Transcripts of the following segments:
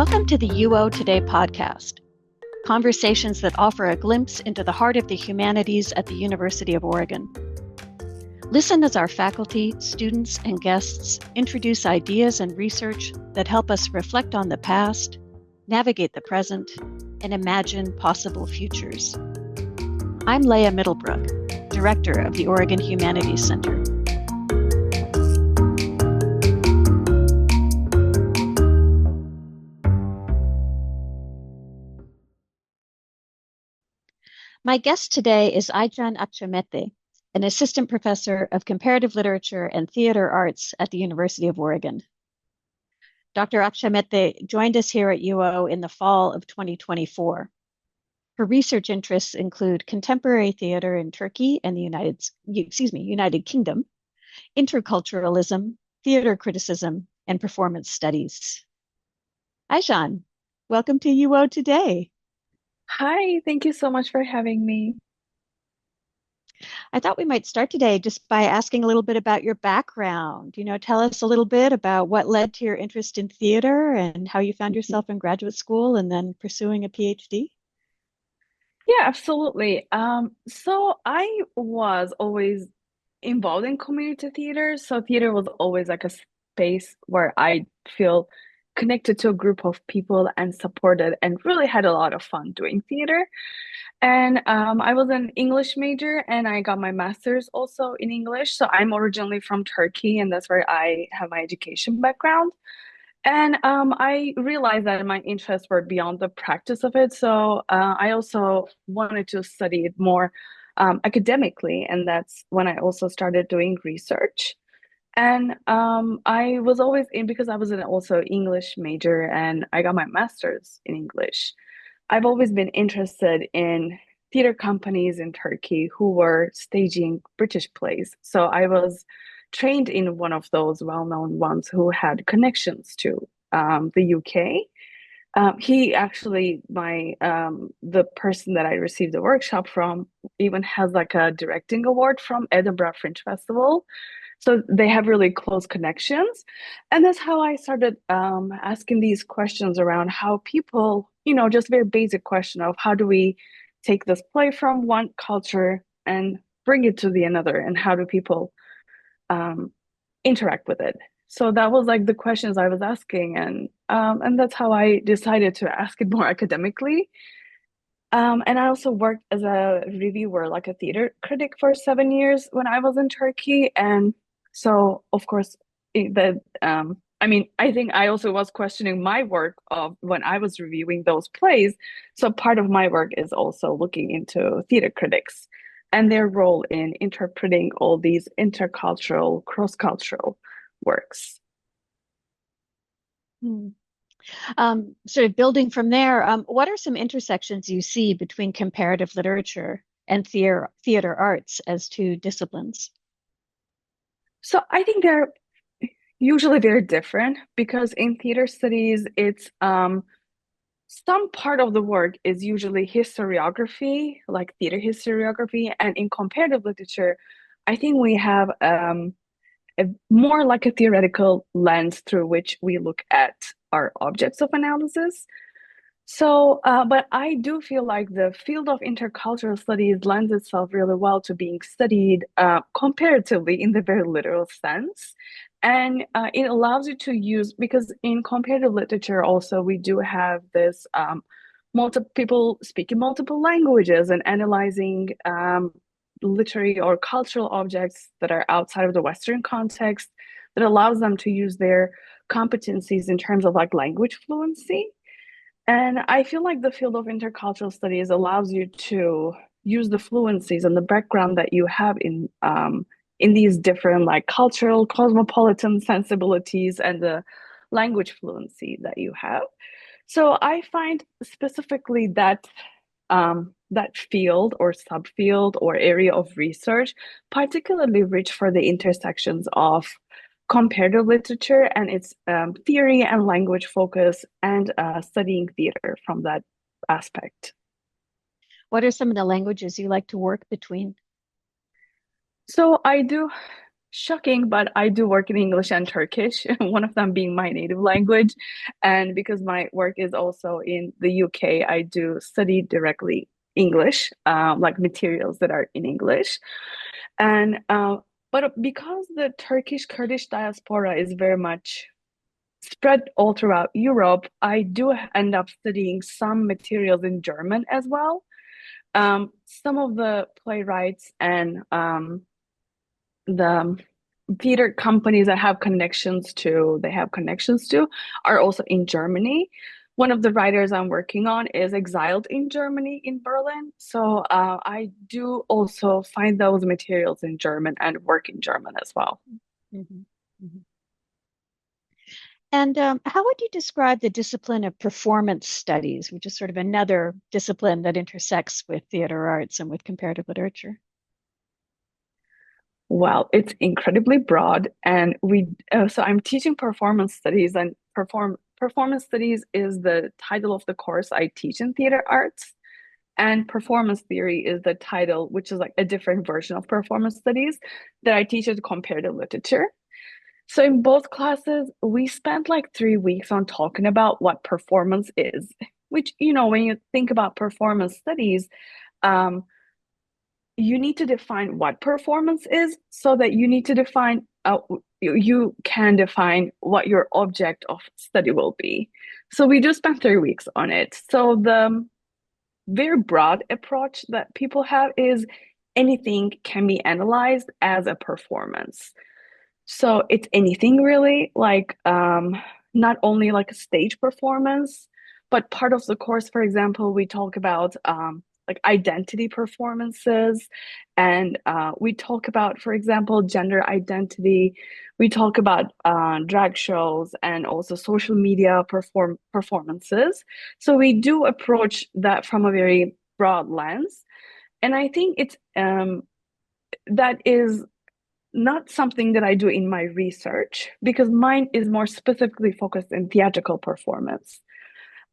Welcome to the UO Today podcast, conversations that offer a glimpse into the heart of the humanities at the University of Oregon. Listen as our faculty, students, and guests introduce ideas and research that help us reflect on the past, navigate the present, and imagine possible futures. I'm Leah Middlebrook, Director of the Oregon Humanities Center. My guest today is Aycan Akçamete, an assistant professor of comparative literature and theater arts at the University of Oregon. Dr. Akçamete joined us here at UO in the fall of 2024. Her research interests include contemporary theater in Turkey and the United Kingdom, interculturalism, theater criticism, and performance studies. Aycan, welcome to UO Today. Hi, thank you so much for having me. I thought we might start today just by asking a little bit about your background. Tell us a little bit about what led to your interest in theater and how you found yourself in graduate school and then pursuing a PhD. Yeah, absolutely. So I was always involved in community theater. So theater was always like a space where I feel connected to a group of people and supported and really had a lot of fun doing theater. And I was an English major and I got my master's also in English. So I'm originally from Turkey and that's where I have my education background. And I realized that my interests were beyond the practice of it. So I also wanted to study it more academically. And that's when I also started doing research. And I was always in, because I was an also English major and I got my master's in English. I've always been interested in theater companies in Turkey who were staging British plays. So I was trained in one of those well-known ones who had connections to the UK. He actually, the person that I received the workshop from, even has like a directing award from Edinburgh Fringe Festival. So they have really close connections. And that's how I started asking these questions around how people, just very basic question of how do we take this play from one culture and bring it to the another, and how do people um, interact with it? So that was like the questions I was asking, and that's how I decided to ask it more academically. And I also worked as a reviewer, like a theater critic for 7 years when I was in Turkey. And so, of course, I think I also was questioning my work of when I was reviewing those plays. So part of my work is also looking into theater critics and their role in interpreting all these intercultural, cross-cultural works. Hmm. Sort of building from there, what are some intersections you see between comparative literature and theater arts as two disciplines? So I think they're usually very different because in theater studies, it's some part of the work is usually historiography, like theater historiography, and in comparative literature, I think we have a more like a theoretical lens through which we look at our objects of analysis. So, but I do feel like the field of intercultural studies lends itself really well to being studied comparatively in the very literal sense. And it allows you to use, because in comparative literature also, we do have this multiple people speaking multiple languages and analyzing literary or cultural objects that are outside of the Western context that allows them to use their competencies in terms of like language fluency. And I feel like the field of intercultural studies allows you to use the fluencies and the background that you have in these different like cultural, cosmopolitan sensibilities and the language fluency that you have. So I find specifically that that field or subfield or area of research particularly rich for the intersections of comparative literature and its theory and language focus, and studying theater from that aspect. What are some of the languages you like to work between? So I do. shocking, but I do work in English and Turkish, one of them being my native language. And because my work is also in the UK, I do study directly English, like materials that are in English. And but because the Turkish Kurdish diaspora is very much spread all throughout Europe, I do end up studying some materials in German as well. Some of the playwrights and the theater companies that they have connections to are also in Germany. One of the writers I'm working on is exiled in Germany, in Berlin. So I do also find those materials in German and work in German as well. Mhm, mhm. And how would you describe the discipline of performance studies, which is sort of another discipline that intersects with theater arts and with comparative literature? Well, it's incredibly broad, and so I'm teaching performance studies, and performance studies is the title of the course I teach in theater arts, and performance theory is the title, which is like a different version of performance studies that I teach as comparative literature. So in both classes, we spent like 3 weeks on talking about what performance is, which, when you think about performance studies, um, you need to define what performance is so that you can define what your object of study will be. So we do spend 3 weeks on it. So the very broad approach that people have is anything can be analyzed as a performance. So it's anything really, like not only like a stage performance, but part of the course, for example, we talk about like identity performances, and we talk about, for example, gender identity. We talk about drag shows and also social media performances. So we do approach that from a very broad lens, and I think it's that is not something that I do in my research because mine is more specifically focused in theatrical performance.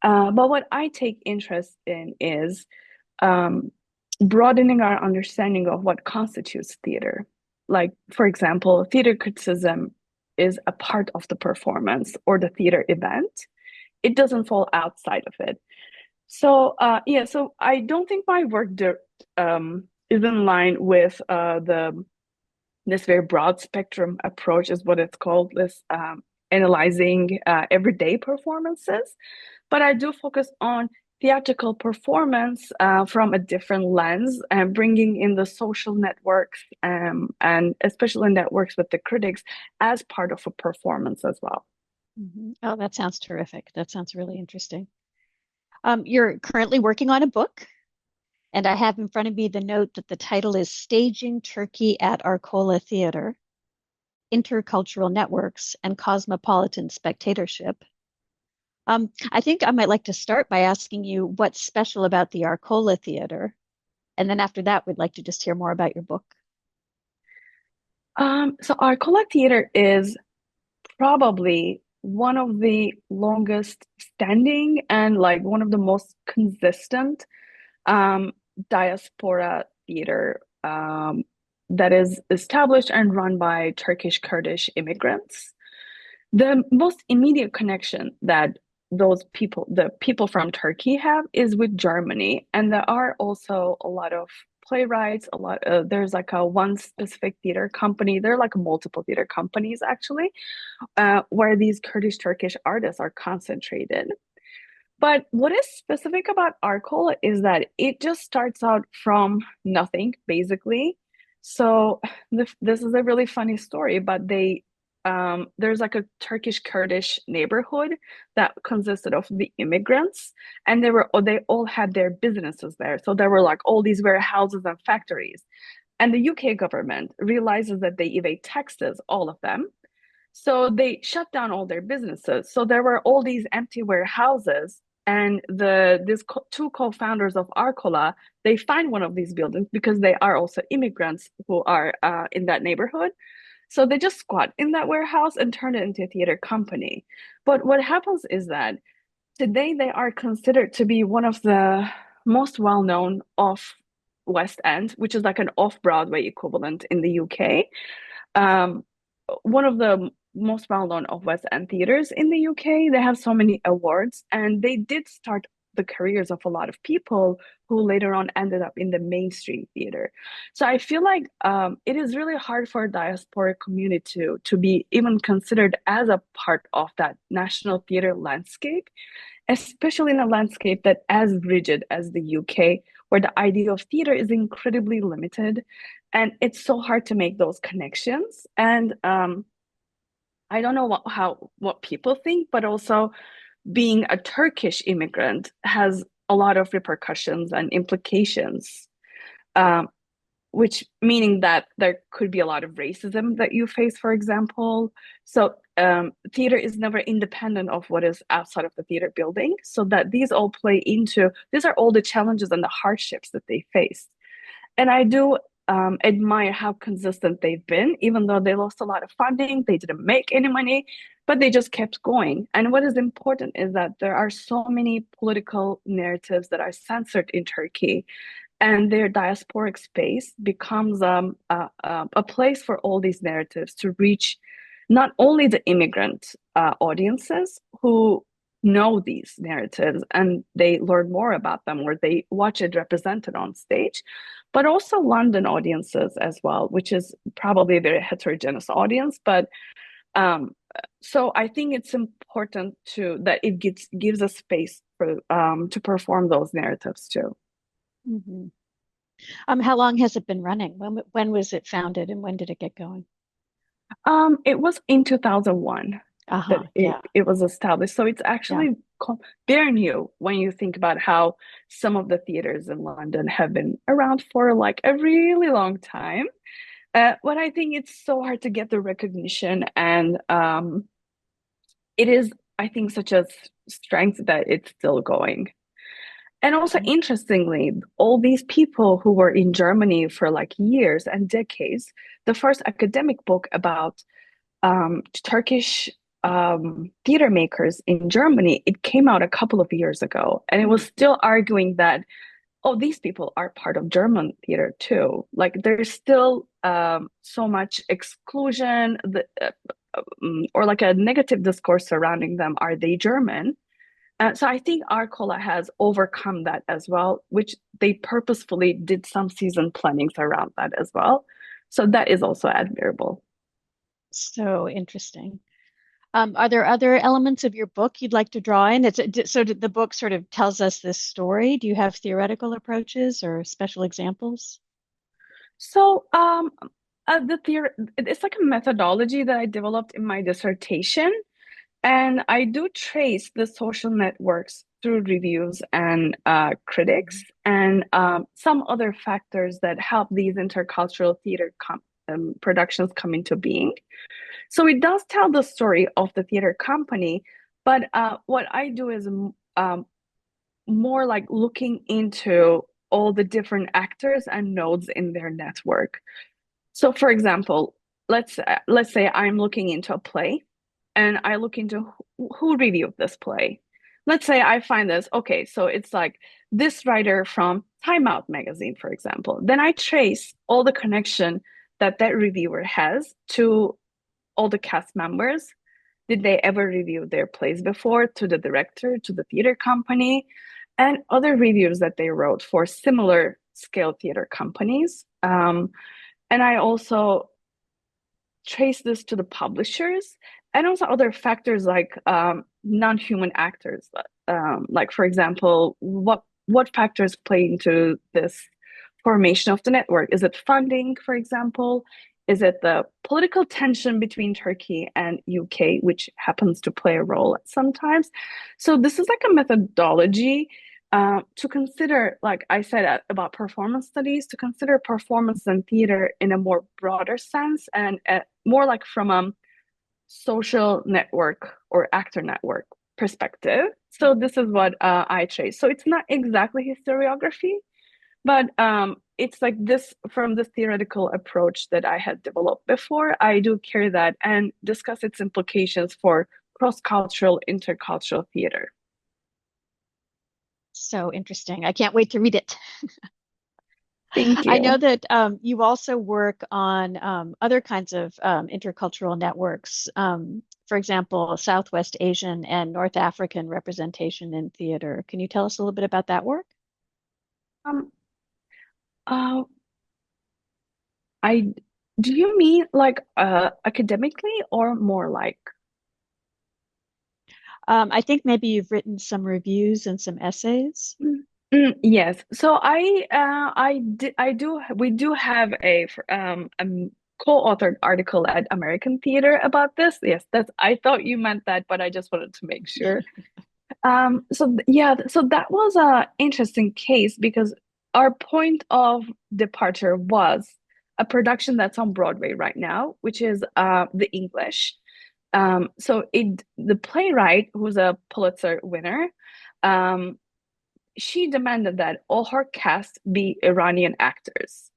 But what I take interest in is um, broadening our understanding of what constitutes theater. Like, for example, theater criticism is a part of the performance or the theater event. It doesn't fall outside of it. So, yeah, so I don't think my work is in line with the this very broad spectrum approach is what it's called, this analyzing everyday performances. But I do focus on theatrical performance from a different lens and bringing in the social networks and especially networks with the critics as part of a performance as well. Oh, that sounds terrific. That sounds really interesting. You're currently working on a book, and I have in front of me the note that the title is Staging Turkey at Arcola Theatre, Intercultural Networks, and Cosmopolitan Spectatorship. I think I might like to start by asking you what's special about the Arcola Theatre, and then after that, we'd like to just hear more about your book. So Arcola Theatre is probably one of the longest standing and like one of the most consistent um, diaspora theater that is established and run by Turkish Kurdish immigrants. The most immediate connection that the people from Turkey have is with Germany. And there are also a lot of playwrights, there's like a one specific theater company. There are like multiple theater companies actually, where these Kurdish Turkish artists are concentrated. But what is specific about Arcola is that it just starts out from nothing, basically. So this is a really funny story, but there's like a Turkish Kurdish neighborhood that consisted of the immigrants, and they all had their businesses there. So there were like all these warehouses and factories. And the UK government realizes that they evade taxes, all of them. So they shut down all their businesses. So there were all these empty warehouses, and these two co-founders of Arcola, they find one of these buildings because they are also immigrants who are in that neighborhood. So they just squat in that warehouse and turn it into a theater company. But what happens is that today they are considered to be one of the most well-known off West End, which is like an off-Broadway equivalent in the UK. um, one of the most well-known of West End theaters in the UK. They have so many awards, and they did start the careers of a lot of people who later on ended up in the mainstream theater. So I feel like it is really hard for a diasporic community to be even considered as a part of that national theater landscape, especially in a landscape that as rigid as the UK, where the idea of theater is incredibly limited, and it's so hard to make those connections. And I don't know what people think, but also being a Turkish immigrant has a lot of repercussions and implications. Um, which meaning that there could be a lot of racism that you face, for example. So theater is never independent of what is outside of the theater building. So that these all play into, these are all the challenges and the hardships that they face. And I do admire how consistent they've been, even though they lost a lot of funding, they didn't make any money, but they just kept going. And what is important is that there are so many political narratives that are censored in Turkey, and their diasporic space becomes a place for all these narratives to reach not only the immigrant audiences who know these narratives and they learn more about them or they watch it represented on stage, but also London audiences as well, which is probably a very heterogeneous audience. But um, so I think it's important to that it gives a space for to perform those narratives too. Hmm. How long has it been running? When was it founded and when did it get going? It was in 2001 that Uh-huh. it, Yeah. it was established. So it's Yeah. actually very new when you think about how some of the theaters in London have been around for like a really long time. But I think it's so hard to get the recognition, and it is, I think, such a strength that it's still going. And also, Okay. interestingly, all these people who were in Germany for like years and decades, the first academic book about Turkish theater makers in Germany, it came out a couple of years ago, and it was Hmm. still arguing that, oh, these people are part of German theater too. Like there's still so much exclusion, or like a negative discourse surrounding them. Are they German? So I think Arcola has overcome that as well, which they purposefully did some season plannings around that as well. So that is also admirable. So interesting. Are there other elements of your book you'd like to draw in? So the book sort of tells us this story. Do you have theoretical approaches or special examples? So, the theory, it's like a methodology that I developed in my dissertation, and I do trace the social networks through reviews and critics, and some other factors that help these intercultural theater productions come into being. So it does tell the story of the theater company, but what I do is more like looking into all the different actors and nodes in their network. So, for example, let's say I'm looking into a play, and I look into who reviewed this play. Let's say I find this, okay, so it's like this writer from Time Out magazine, for example. Then I trace all the connection that that reviewer has to all the cast members. Did they ever review their plays before, to the director, to the theater company, and other reviews that they wrote for similar scale theater companies? And I also trace this to the publishers and also other factors like non-human actors. Like, for example, what factors play into this formation of the network? Is it funding, for example? Is it the political tension between Turkey and UK, which happens to play a role sometimes? So this is like a methodology to consider, like I said about performance studies, to consider performance and theater in a more broader sense and more like from a social network or actor network perspective. So this is what I trace. So it's not exactly historiography, but it's like this from this theoretical approach that I had developed before. I do carry that and discuss its implications for cross-cultural, intercultural theater. So interesting. I can't wait to read it. Thank I know you. that you also work on other kinds of intercultural networks. For example, Southwest Asian and North African representation in theater. Can you tell us a little bit about that work? Um, uh, I do you mean like academically or more like I think maybe you've written some reviews and some essays. Yes. So I do we do have a co-authored article at American Theater about this. Yes, that's I thought you meant that, but I just wanted to make sure. Yeah, so that was a interesting case because our point of departure was a production that's on Broadway right now, which is The English. The playwright, who's a Pulitzer winner, um, she demanded that all her cast be Iranian actors.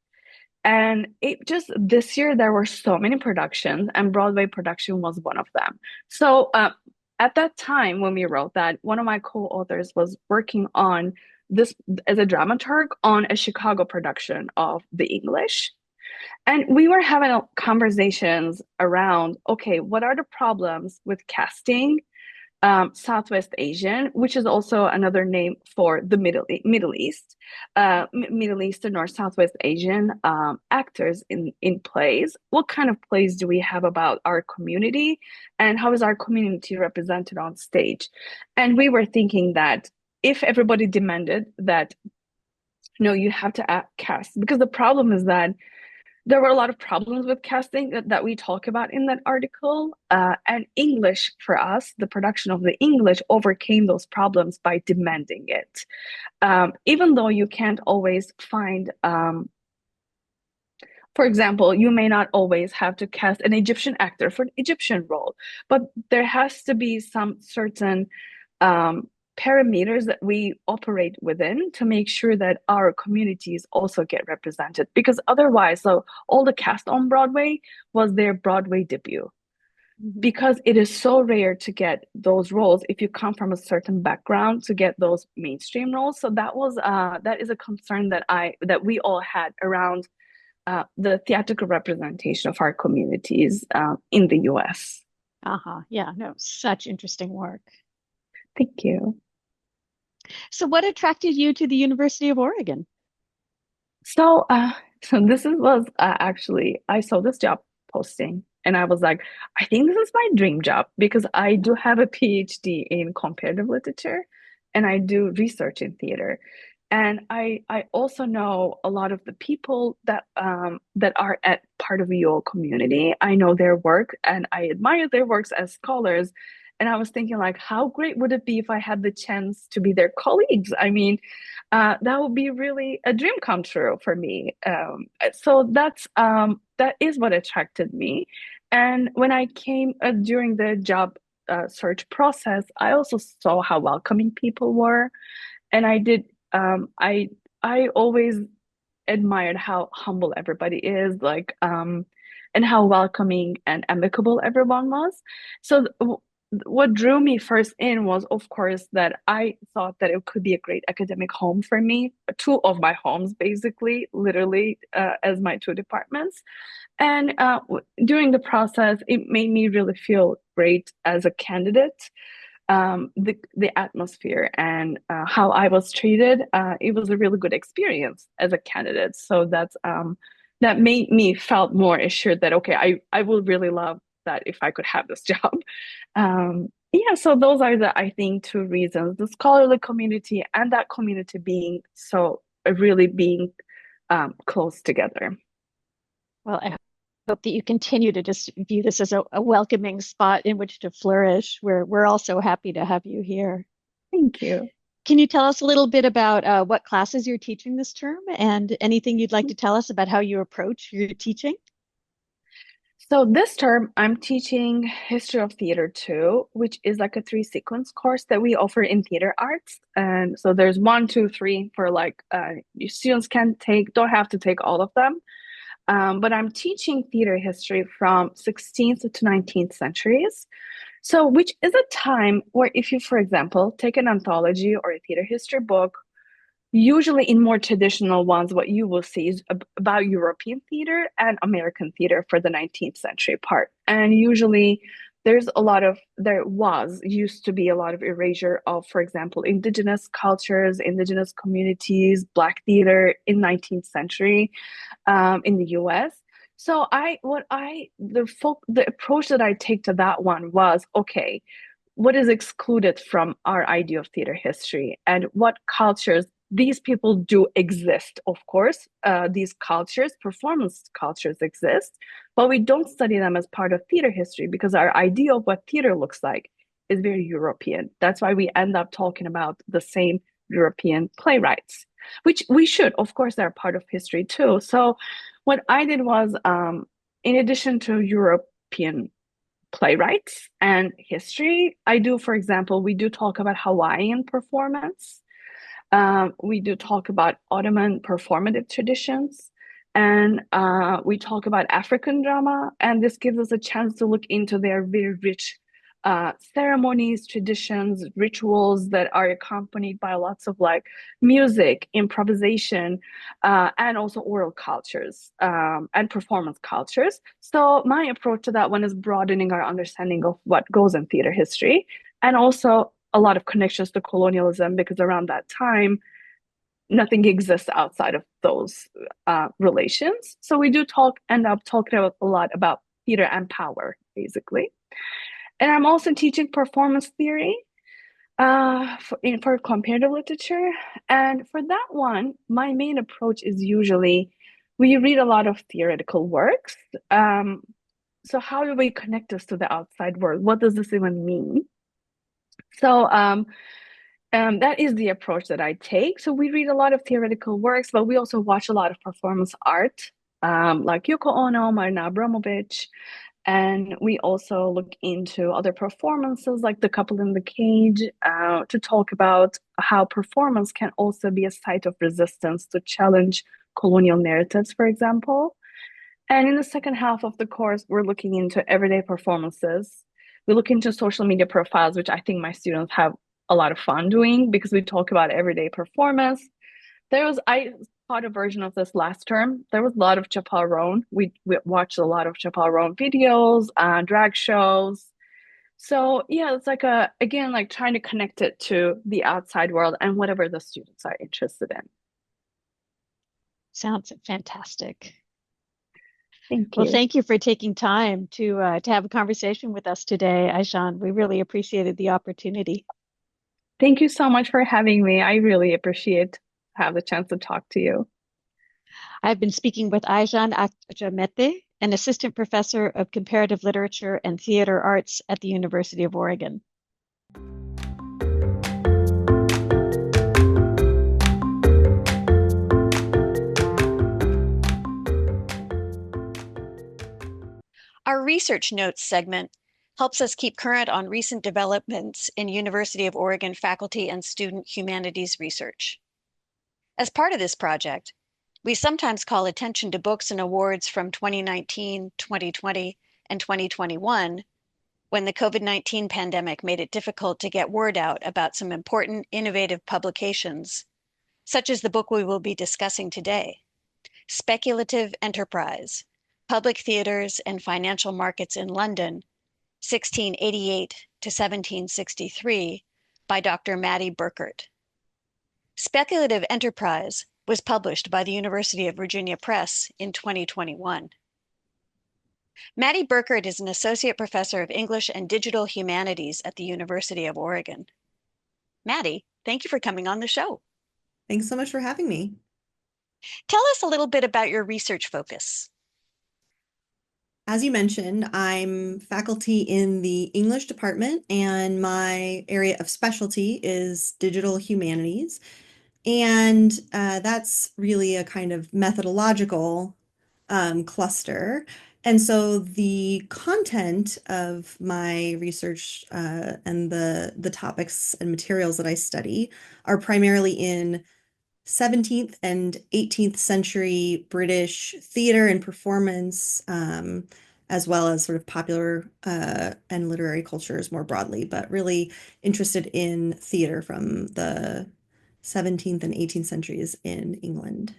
And it just this year there were so many productions, and Broadway production was one of them. So at that time when we wrote that, one of my co-authors was working on this as a dramaturg on a Chicago production of The English. And we were having conversations around, okay, what are the problems with casting Southwest Asian, which is also another name for the Middle East, Middle Eastern or Southwest Asian actors in plays. What kind of plays do we have about our community, and how is our community represented on stage? And we were thinking that if everybody demanded that, no, you have to cast, because the problem is that there were a lot of problems with casting that we talk about in that article. And English for us, the production of the English overcame those problems by demanding it. Even though you can't always find, for example, you may not always have to cast an Egyptian actor for an Egyptian role, but there has to be some certain um, parameters that we operate within to make sure that our communities also get represented. Because otherwise, so all the cast on Broadway was their Broadway debut. Mhm. Because it is so rare to get those roles if you come from a certain background to get those mainstream roles. So that is a concern that we all had around the theatrical representation of our communities in the US. Uh-huh. Yeah, no, such interesting work. Thank you. So what attracted you to the University of Oregon? So, so was actually, I saw this job posting and I was like, I think this is my dream job because I do have a PhD in comparative literature and I do research in theater. And I also know a lot of the people that are at part of the UO community. I know their work and I admire their works as scholars. And I was thinking like, how great would it be if I had the chance to be their colleagues? I mean, that would be really a dream come true for me. So that is what attracted me. And when I came during the job search process, I also saw how welcoming people were, and I did. I always admired how humble everybody is, and how welcoming and amicable everyone was. So what drew me first in was, of course, that I thought that it could be a great academic home for me, two of my homes, basically, literally, as my two departments. And during the process, it made me really feel great as a candidate. The atmosphere and how I was treated, it was a really good experience as a candidate. So that made me felt more assured that okay, I will really love that if I could have this job. Yeah, so those are the I think two reasons: the scholarly community and that community being so really being close together. Well, I hope that you continue to just view this as a welcoming spot in which to flourish. We're all so happy to have you here. Thank you. Can you tell us a little bit about what classes you're teaching this term and anything you'd like to tell us about how you approach your teaching? So this term, I'm teaching History of Theater 2, which is like a three sequence course that we offer in theater arts. And so there's one, two, three for like your students can take, don't have to take all of them. But I'm teaching theater history from 16th to 19th centuries. So which is a time where if you, for example, take an anthology or a theater history book, Usually in more traditional ones, what you will see is about European theater and American theater for the 19th century part. And usually there was used to be a lot of erasure of, for example, indigenous cultures, indigenous communities, Black theater in 19th century in the US. So the approach that I take to that one was, okay, what is excluded from our idea of theater history and what cultures these people do exist, of course. These cultures, performance cultures exist, but we don't study them as part of theater history because our idea of what theater looks like is very European. That's why we end up talking about the same European playwrights, which we should, of course, they're part of history too. So what I did was, in addition to European playwrights and history, I do, for example, we do talk about Hawaiian performance. We do talk about Ottoman performative traditions, and we talk about African drama. And this gives us a chance to look into their very rich ceremonies, traditions, rituals that are accompanied by lots of like music, improvisation, and also oral cultures and performance cultures. So my approach to that one is broadening our understanding of what goes in theater history, and also a lot of connections to colonialism because around that time nothing exists outside of those relations. So we do end up talking a lot about theater and power, basically. And I'm also teaching performance theory for comparative literature. And for that one, my main approach is usually we read a lot of theoretical works. So how do we connect this to the outside world? What does this even mean? So that is the approach that I take. So we read a lot of theoretical works, but we also watch a lot of performance art, like Yoko Ono, Marina Abramovic, and we also look into other performances like The Couple in the Cage to talk about how performance can also be a site of resistance to challenge colonial narratives, for example. And in the second half of the course, we're looking into everyday performances. We look into social media profiles, which I think my students have a lot of fun doing because we talk about everyday performance. I taught a version of this last term. There was a lot of Chappelle Roan. We watched a lot of Chappelle Roan videos, drag shows. So yeah, it's like again, like trying to connect it to the outside world and whatever the students are interested in. Sounds fantastic. Thank Well, you. thank you for taking time to have a conversation with us today, Aycan. We really appreciated the opportunity. Thank you so much for having me. I really appreciate have the chance to talk to you. I've been speaking with Aycan Akçamete, an assistant professor of comparative literature and theater arts at the University of Oregon. Our research notes segment helps us keep current on recent developments in University of Oregon faculty and student humanities research. As part of this project, we sometimes call attention to books and awards from 2019, 2020, and 2021 when the COVID-19 pandemic made it difficult to get word out about some important innovative publications, such as the book we will be discussing today, Speculative Enterprise, Public Theaters and Financial Markets in London, 1688 to 1763, by Dr. Mattie Burkert. Speculative Enterprise was published by the University of Virginia Press in 2021. Mattie Burkert is an associate professor of English and digital humanities at the University of Oregon. Mattie, thank you for coming on the show. Thanks so much for having me. Tell us a little bit about your research focus. As you mentioned, I'm faculty in the English department, and my area of specialty is digital humanities. And that's really a kind of methodological cluster. And so the content of my research and the topics and materials that I study are primarily in 17th and 18th century British theater and performance, as well as sort of popular and literary cultures more broadly, but really interested in theater from the 17th and 18th centuries in England.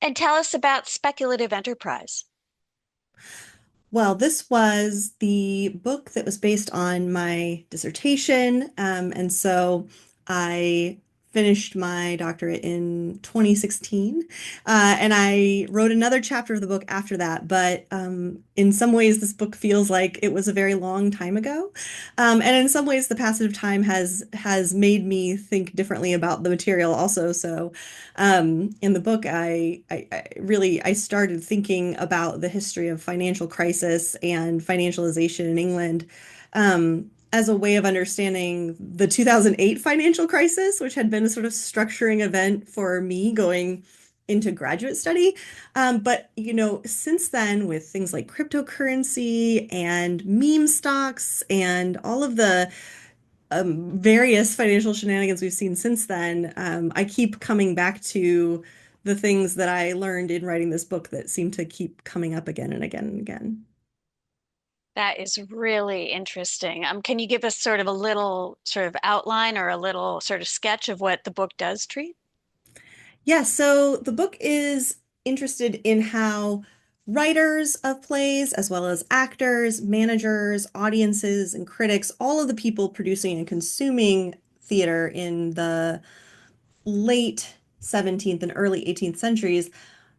And tell us about speculative enterprise. Well, this was the book that was based on my dissertation. And so I finished my doctorate in 2016. And I wrote another chapter of the book after that. But in some ways, this book feels like it was a very long time ago. And in some ways, the passage of time has made me think differently about the material also. So in the book, I started thinking about the history of financial crisis and financialization in England as a way of understanding the 2008 financial crisis, which had been a sort of structuring event for me going into graduate study. But since then, with things like cryptocurrency and meme stocks and all of the various financial shenanigans we've seen since then, I keep coming back to the things that I learned in writing this book that seem to keep coming up again and again and again. That is really interesting. Can you give us sort of a little sort of outline or a little sort of sketch of what the book does treat? Yeah, so the book is interested in how writers of plays, as well as actors, managers, audiences, and critics, all of the people producing and consuming theater in the late 17th and early 18th centuries,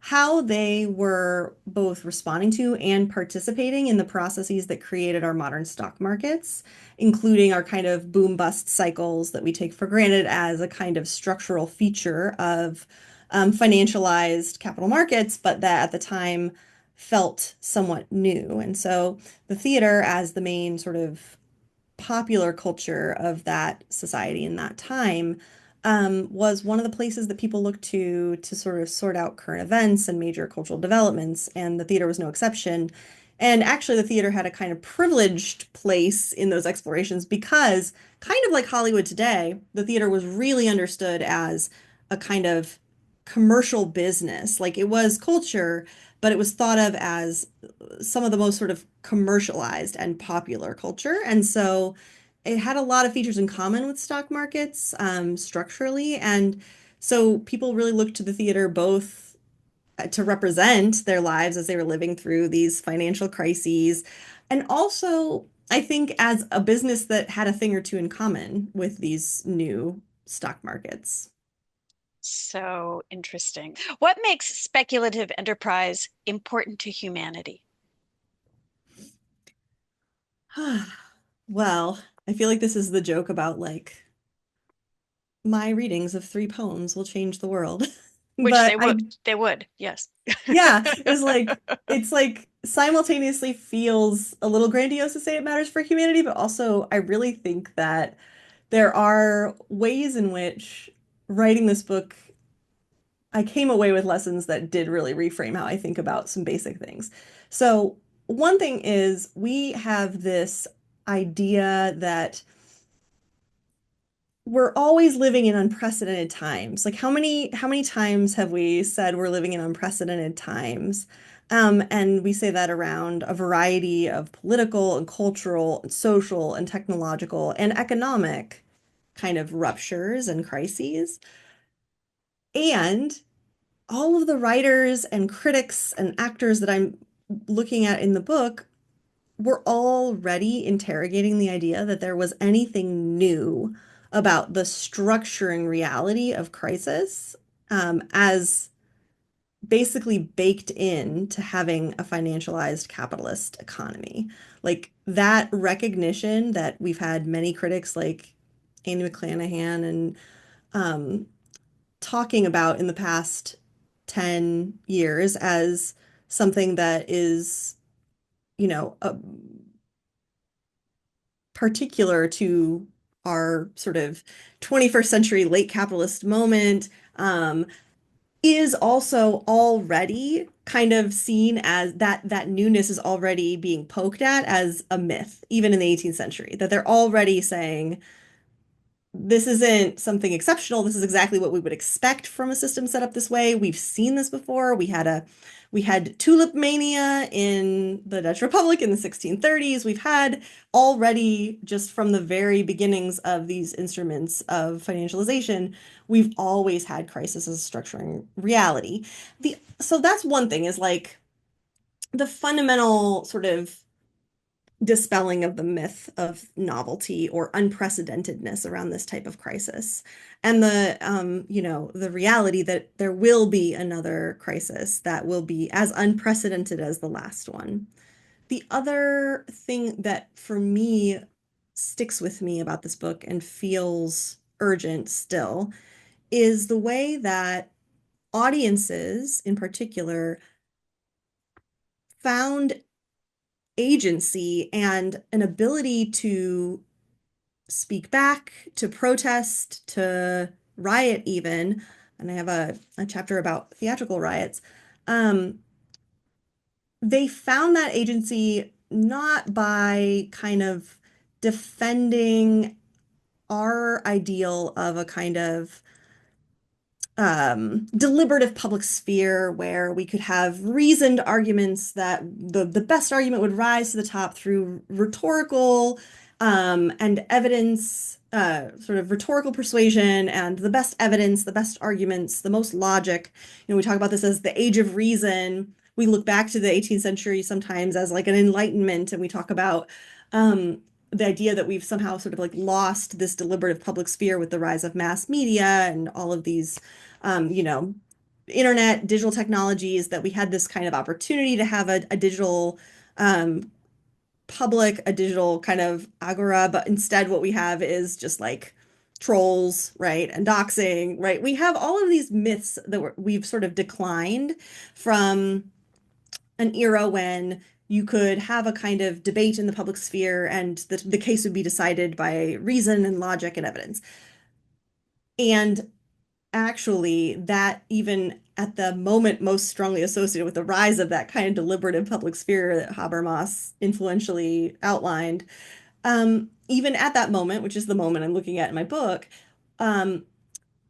how they were both responding to and participating in the processes that created our modern stock markets, including our kind of boom bust cycles that we take for granted as a kind of structural feature of financialized capital markets, but that at the time felt somewhat new. And so the theater, as the main sort of popular culture of that society in that time, was one of the places that people looked to sort of sort out current events and major cultural developments, and the theater was no exception. And actually, the theater had a kind of privileged place in those explorations because, kind of like Hollywood today, the theater was really understood as a kind of commercial business. Like it was culture, but it was thought of as some of the most sort of commercialized and popular culture. And so it had a lot of features in common with stock markets structurally. And so people really looked to the theater both to represent their lives as they were living through these financial crises. And also, I think, as a business that had a thing or two in common with these new stock markets. So interesting. What makes speculative enterprise important to humanity? Well, I feel like this is the joke about like my readings of three poems will change the world. Which But I they would, yes. Yeah, it's like simultaneously feels a little grandiose to say it matters for humanity, but also I really think that there are ways in which writing this book, I came away with lessons that did really reframe how I think about some basic things. So one thing is we have this idea that we're always living in unprecedented times. Like how many times have we said we're living in unprecedented times? And we say that around a variety of political and cultural and social and technological and economic kind of ruptures and crises. And all of the writers and critics and actors that I'm looking at in the book were already interrogating the idea that there was anything new about the structuring reality of crisis as basically baked in to having a financialized capitalist economy. Like that recognition that we've had many critics like Andy McClanahan and um, talking about in the past 10 years as something that is, a particular to our sort of 21st century late capitalist moment, is also already kind of seen as that newness is already being poked at as a myth, even in the 18th century, that they're already saying this isn't something exceptional. This is exactly what we would expect from a system set up this way. We've seen this before. We had tulip mania in the Dutch Republic in the 1630s. We've had already, just from the very beginnings of these instruments of financialization, we've always had crisis as a structuring reality. So that's one thing, is like the fundamental sort of dispelling of the myth of novelty or unprecedentedness around this type of crisis, and the reality that there will be another crisis that will be as unprecedented as the last one. The other thing that for me sticks with me about this book and feels urgent still is the way that audiences in particular found agency and an ability to speak back, to protest, to riot even. And I have a chapter about theatrical riots. Um, they found that agency not by kind of defending our ideal of a kind of deliberative public sphere where we could have reasoned arguments that the best argument would rise to the top through rhetorical and evidence, sort of rhetorical persuasion and the best evidence, the best arguments, the most logic. We talk about this as the age of reason. We look back to the 18th century sometimes as like an enlightenment, and we talk about the idea that we've somehow sort of like lost this deliberative public sphere with the rise of mass media and all of these you know, internet, digital technologies, that we had this kind of opportunity to have a digital um, public, a digital kind of agora, but instead what we have is just like trolls, right? And doxing, right? We have all of these myths that we've sort of declined from an era when you could have a kind of debate in the public sphere and the case would be decided by reason and logic and evidence. And actually, that even at the moment most strongly associated with the rise of that kind of deliberative public sphere that Habermas influentially outlined, even at that moment, which is the moment I'm looking at in my book, um,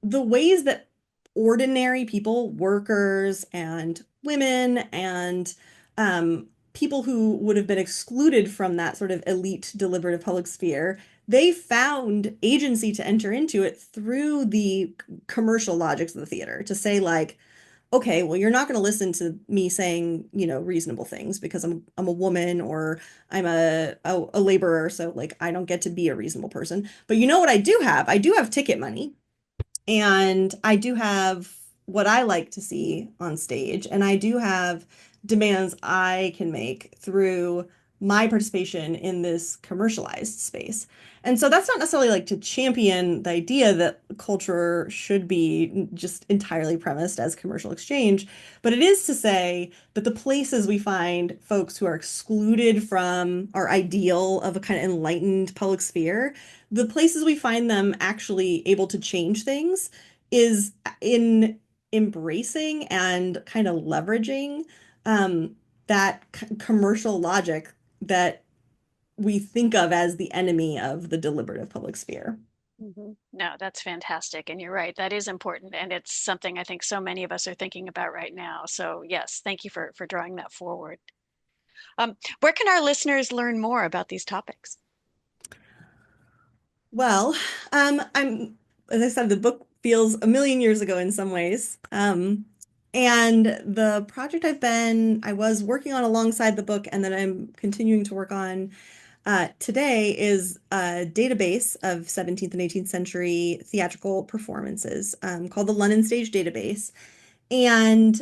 the ways that ordinary people, workers and women and people who would have been excluded from that sort of elite deliberative public sphere, they found agency to enter into it through the commercial logics of the theater to say like, okay, well, you're not going to listen to me saying, reasonable things because I'm a woman or I'm a laborer, so like I don't get to be a reasonable person. But you know what I do have? I do have ticket money. And I do have what I like to see on stage, and I do have demands I can make through my participation in this commercialized space. And so that's not necessarily like to champion the idea that culture should be just entirely premised as commercial exchange, but it is to say that the places we find folks who are excluded from our ideal of a kind of enlightened public sphere, the places we find them actually able to change things is in embracing and kind of leveraging that commercial logic that we think of as the enemy of the deliberative public sphere. No, that's fantastic. And you're right, that is important. And it's something I think so many of us are thinking about right now. So yes, thank you for drawing that forward. Where can our listeners learn more about these topics? Well, as I said, the book feels a million years ago in some ways. And the project I was working on alongside the book and that I'm continuing to work on today is a database of 17th and 18th century theatrical performances called the London Stage Database. And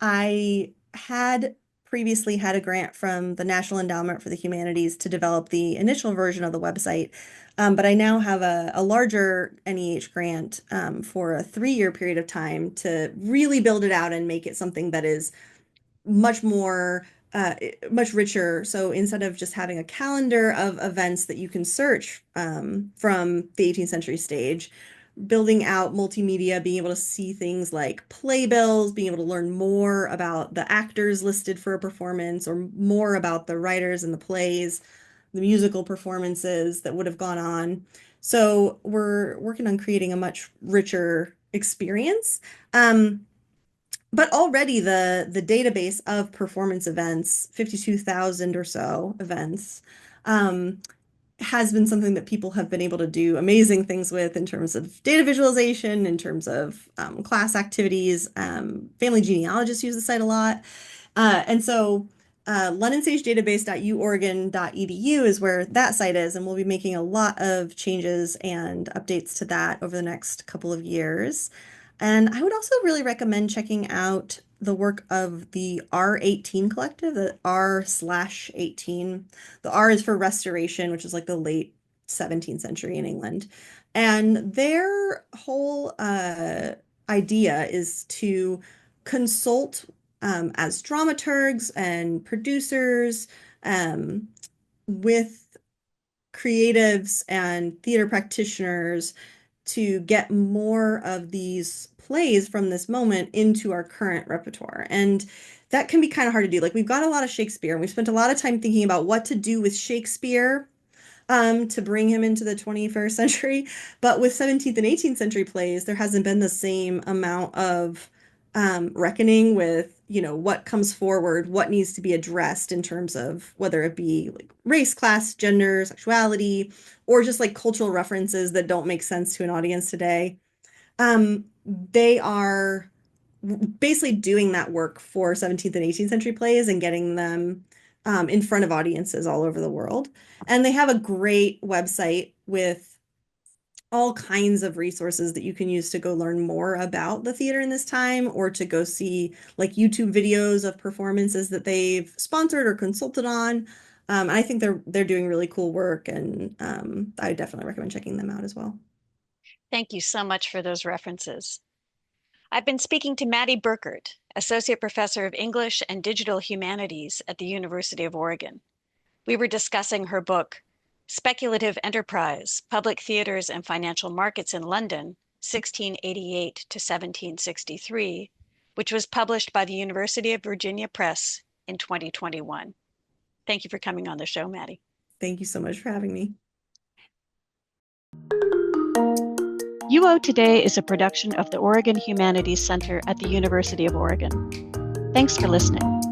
I had previously had a grant from the National Endowment for the Humanities to develop the initial version of the website, but I now have a larger NEH grant for a 3-year period of time to really build it out and make it something that is much more much richer. So instead of just having a calendar of events that you can search from the 18th century stage, building out multimedia, being able to see things like playbills, being able to learn more about the actors listed for a performance or more about the writers and the plays, the musical performances that would have gone on. So we're working on creating a much richer experience. But already the database of performance events, 52,000 or so events, um, has been something that people have been able to do amazing things with in terms of data visualization, in terms of class activities. Family genealogists use the site a lot. And so londonsagedatabase.uoregon.edu is where that site is, and we'll be making a lot of changes and updates to that over the next couple of years. And I would also really recommend checking out the work of the R18 collective, the R/18. The R is for restoration, which is like the late 17th century in England. And their whole idea is to consult as dramaturgs and producers with creatives and theater practitioners to get more of these plays from this moment into our current repertoire. And that can be kind of hard to do. Like we've got a lot of Shakespeare, and we've spent a lot of time thinking about what to do with Shakespeare to bring him into the 21st century. But with 17th and 18th century plays, there hasn't been the same amount of reckoning with, what comes forward, what needs to be addressed in terms of whether it be like race, class, gender, sexuality, or just like cultural references that don't make sense to an audience today. They are basically doing that work for 17th and 18th century plays and getting them in front of audiences all over the world. And they have a great website with all kinds of resources that you can use to go learn more about the theater in this time, or to go see like YouTube videos of performances that they've sponsored or consulted on. I think they're doing really cool work, and I definitely recommend checking them out as well. Thank you so much for those references. I've been speaking to Mattie Burkert, Associate Professor of English and Digital Humanities at the University of Oregon. We were discussing her book, Speculative Enterprise, Public Theaters and Financial Markets in London, 1688 to 1763, which was published by the University of Virginia Press in 2021. Thank you for coming on the show, Mattie. Thank you so much for having me. UO Today is a production of the Oregon Humanities Center at the University of Oregon. Thanks for listening.